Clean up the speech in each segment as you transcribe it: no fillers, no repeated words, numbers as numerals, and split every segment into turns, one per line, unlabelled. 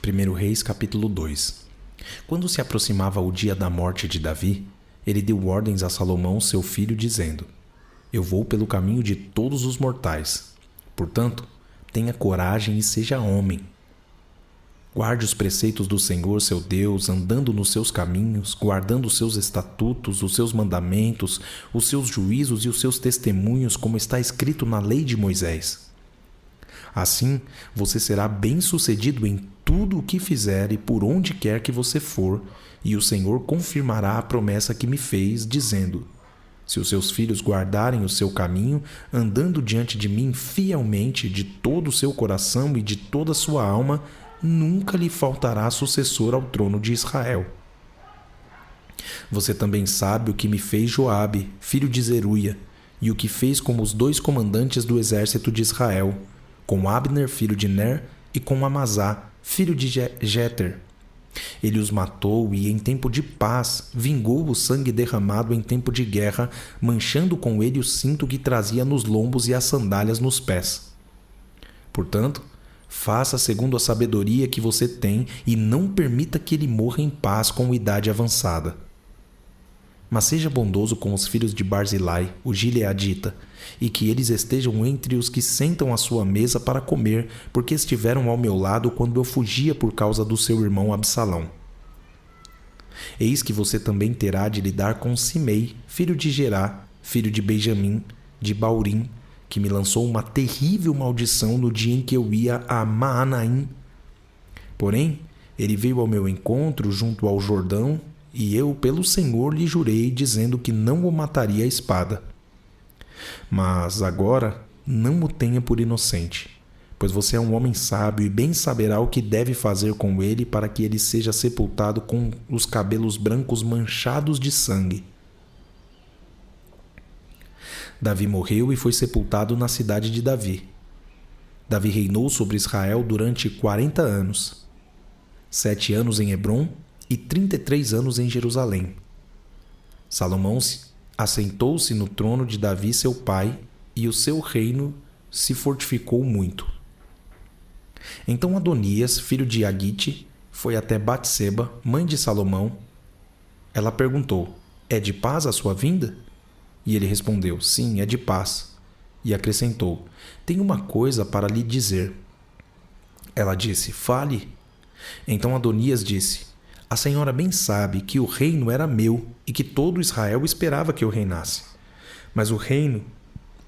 1 Reis capítulo 2. Quando se aproximava o dia da morte de Davi, ele deu ordens a Salomão, seu filho, dizendo: Eu vou pelo caminho de todos os mortais. Portanto, tenha coragem e seja homem. Guarde os preceitos do Senhor, seu Deus, andando nos seus caminhos, guardando os seus estatutos, os seus mandamentos, os seus juízos e os seus testemunhos, como está escrito na lei de Moisés. Assim, você será bem-sucedido em tudo o que fizer e por onde quer que você for, e o Senhor confirmará a promessa que me fez, dizendo: Se os seus filhos guardarem o seu caminho, andando diante de mim fielmente de todo o seu coração e de toda a sua alma, nunca lhe faltará sucessor ao trono de Israel. Você também sabe o que me fez Joabe, filho de Zeruia, e o que fez com os 2 comandantes do exército de Israel, com Abner, filho de Ner, e com Amazá, filho de Jeter. Ele os matou e, em tempo de paz, vingou o sangue derramado em tempo de guerra, manchando com ele o cinto que trazia nos lombos e as sandálias nos pés. Portanto, faça segundo a sabedoria que você tem e não permita que ele morra em paz com idade avançada. Mas seja bondoso com os filhos de Barzilai, o gileadita, e que eles estejam entre os que sentam à sua mesa para comer, porque estiveram ao meu lado quando eu fugia por causa do seu irmão Absalão. Eis que você também terá de lidar com Simei, filho de Gerá, filho de Benjamim, de Baurim, que me lançou uma terrível maldição no dia em que eu ia a Maanaim. Porém, ele veio ao meu encontro junto ao Jordão, e eu, pelo Senhor, lhe jurei, dizendo que não o mataria à espada. Mas agora não o tenha por inocente, pois você é um homem sábio e bem saberá o que deve fazer com ele para que ele seja sepultado com os cabelos brancos manchados de sangue. Davi morreu e foi sepultado na cidade de Davi. Davi reinou sobre Israel durante 40 anos, 7 anos em Hebrom e 33 anos em Jerusalém. Salomão assentou-se no trono de Davi seu pai, e o seu reino se fortificou muito. Então Adonias, filho de Agite, foi até Batseba, mãe de Salomão. Ela perguntou: É de paz a sua vinda? E ele respondeu: Sim, é de paz. E acrescentou: Tenho uma coisa para lhe dizer. Ela disse: Fale. Então Adonias disse: A senhora bem sabe que o reino era meu e que todo Israel esperava que eu reinasse. Mas o reino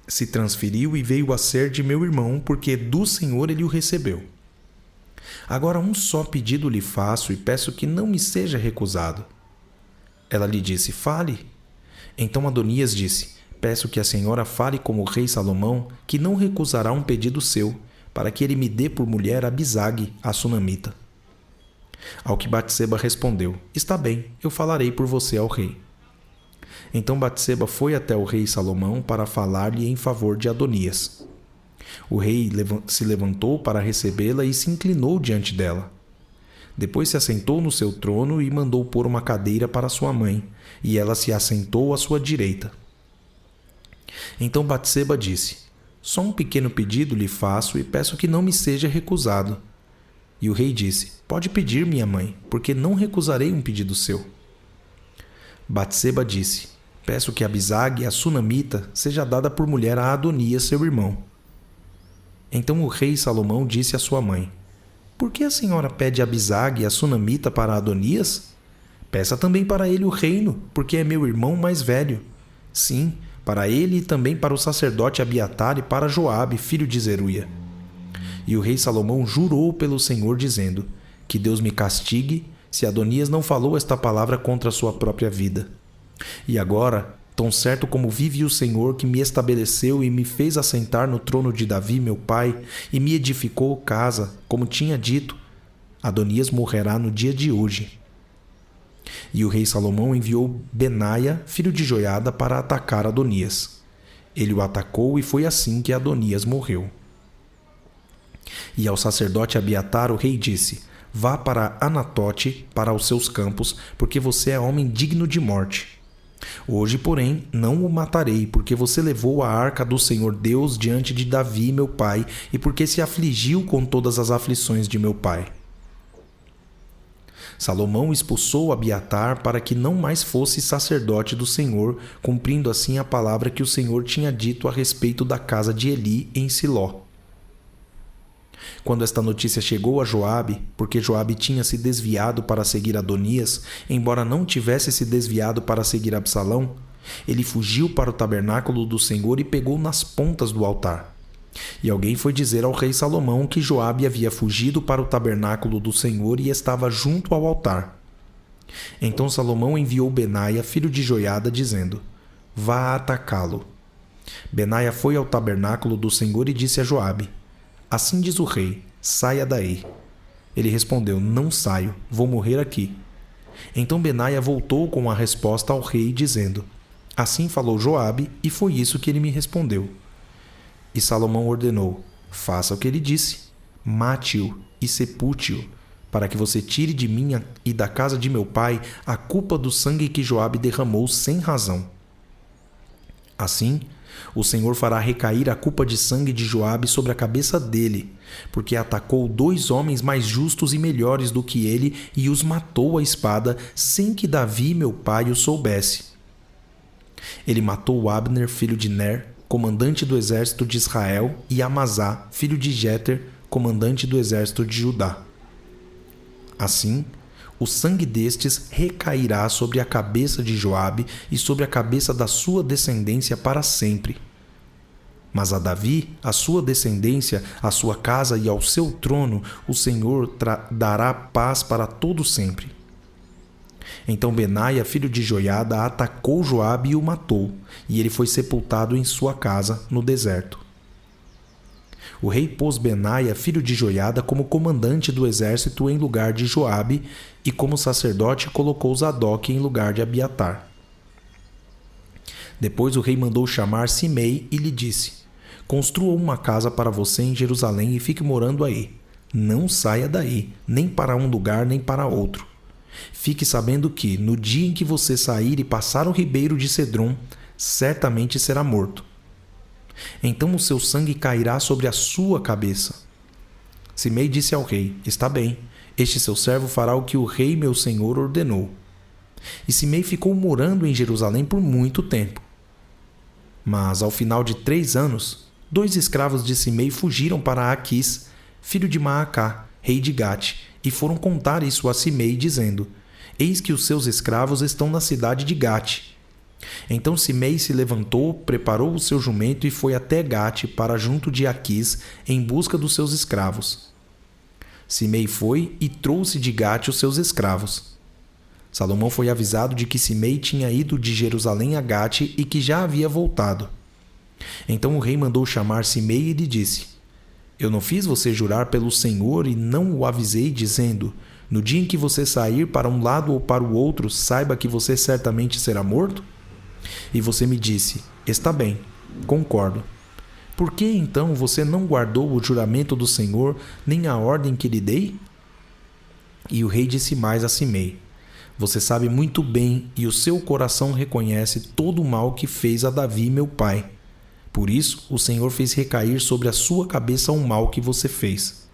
se transferiu e veio a ser de meu irmão, porque do Senhor ele o recebeu. Agora um só pedido lhe faço e peço que não me seja recusado. Ela lhe disse: Fale. Então Adonias disse: Peço que a senhora fale como o rei Salomão, que não recusará um pedido seu, para que ele me dê por mulher Abisag, a sunamita. Ao que Batseba respondeu: Está bem, eu falarei por você ao rei. Então Batseba foi até o rei Salomão para falar-lhe em favor de Adonias. O rei se levantou para recebê-la e se inclinou diante dela. Depois se assentou no seu trono e mandou pôr uma cadeira para sua mãe, e ela se assentou à sua direita. Então Batseba disse: Só um pequeno pedido lhe faço e peço que não me seja recusado. E o rei disse: Pode pedir, minha mãe, porque não recusarei um pedido seu. Batseba disse: Peço que Abisag, a sunamita, seja dada por mulher a Adonias, seu irmão. Então o rei Salomão disse à sua mãe: Por que a senhora pede Abisag, a sunamita, para Adonias? Peça também para ele o reino, porque é meu irmão mais velho. Sim, para ele e também para o sacerdote Abiatar e para Joabe, filho de Zeruia. E o rei Salomão jurou pelo Senhor, dizendo: Que Deus me castigue, se Adonias não falou esta palavra contra a sua própria vida. E agora, tão certo como vive o Senhor, que me estabeleceu e me fez assentar no trono de Davi, meu pai, e me edificou casa, como tinha dito, Adonias morrerá no dia de hoje. E o rei Salomão enviou Benaia, filho de Joiada, para atacar Adonias. Ele o atacou e foi assim que Adonias morreu. E ao sacerdote Abiatar o rei disse: Vá para Anatote, para os seus campos, porque você é homem digno de morte. Hoje, porém, não o matarei, porque você levou a arca do Senhor Deus diante de Davi, meu pai, e porque se afligiu com todas as aflições de meu pai. Salomão expulsou Abiatar para que não mais fosse sacerdote do Senhor, cumprindo assim a palavra que o Senhor tinha dito a respeito da casa de Eli em Siló. Quando esta notícia chegou a Joabe, porque Joabe tinha se desviado para seguir Adonias, embora não tivesse se desviado para seguir Absalão, ele fugiu para o tabernáculo do Senhor e pegou nas pontas do altar. E alguém foi dizer ao rei Salomão que Joabe havia fugido para o tabernáculo do Senhor e estava junto ao altar. Então Salomão enviou Benaia, filho de Joiada, dizendo: Vá atacá-lo. Benaia foi ao tabernáculo do Senhor e disse a Joabe: Assim diz o rei, saia daí. Ele respondeu: Não saio, vou morrer aqui. Então Benaia voltou com a resposta ao rei, dizendo: Assim falou Joabe, e foi isso que ele me respondeu. E Salomão ordenou: Faça o que ele disse, mate-o e sepulte-o, para que você tire de mim e da casa de meu pai a culpa do sangue que Joabe derramou sem razão. Assim, o Senhor fará recair a culpa de sangue de Joabe sobre a cabeça dele, porque atacou 2 homens mais justos e melhores do que ele e os matou à espada, sem que Davi, meu pai, o soubesse. Ele matou Abner, filho de Ner, comandante do exército de Israel, e Amazá, filho de Jeter, comandante do exército de Judá. Assim, o sangue destes recairá sobre a cabeça de Joabe e sobre a cabeça da sua descendência para sempre. Mas a Davi, a sua descendência, a sua casa e ao seu trono, o Senhor dará paz para todo sempre. Então Benaia, filho de Joiada, atacou Joabe e o matou, e ele foi sepultado em sua casa, no deserto. O rei pôs Benaia, filho de Joiada, como comandante do exército em lugar de Joabe, e como sacerdote colocou Zadok em lugar de Abiatar. Depois o rei mandou chamar Simei e lhe disse: Construa uma casa para você em Jerusalém e fique morando aí. Não saia daí, nem para um lugar nem para outro. Fique sabendo que, no dia em que você sair e passar o ribeiro de Cedron, certamente será morto. Então o seu sangue cairá sobre a sua cabeça. Simei disse ao rei: Está bem, este seu servo fará o que o rei meu senhor ordenou. E Simei ficou morando em Jerusalém por muito tempo. Mas, ao final de 3 anos, 2 escravos de Simei fugiram para Aquis, filho de Maacá, rei de Gate, e foram contar isso a Simei, dizendo: Eis que os seus escravos estão na cidade de Gate. Então Simei se levantou, preparou o seu jumento e foi até Gate para junto de Aquis em busca dos seus escravos. Simei foi e trouxe de Gate os seus escravos. Salomão foi avisado de que Simei tinha ido de Jerusalém a Gate e que já havia voltado. Então o rei mandou chamar Simei e lhe disse: Eu não fiz você jurar pelo Senhor e não o avisei, dizendo: No dia em que você sair para um lado ou para o outro, saiba que você certamente será morto? E você me disse: Está bem, concordo. Por que então você não guardou o juramento do Senhor, nem a ordem que lhe dei? E o rei disse mais a Simei: Você sabe muito bem e o seu coração reconhece todo o mal que fez a Davi, meu pai. Por isso, o Senhor fez recair sobre a sua cabeça o mal que você fez.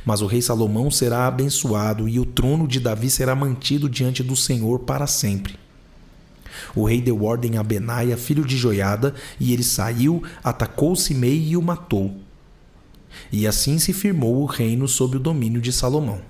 Mas o rei Salomão será abençoado e o trono de Davi será mantido diante do Senhor para sempre. O rei deu ordem a Benaia, filho de Joiada, e ele saiu, atacou Simei e o matou. E assim se firmou o reino sob o domínio de Salomão.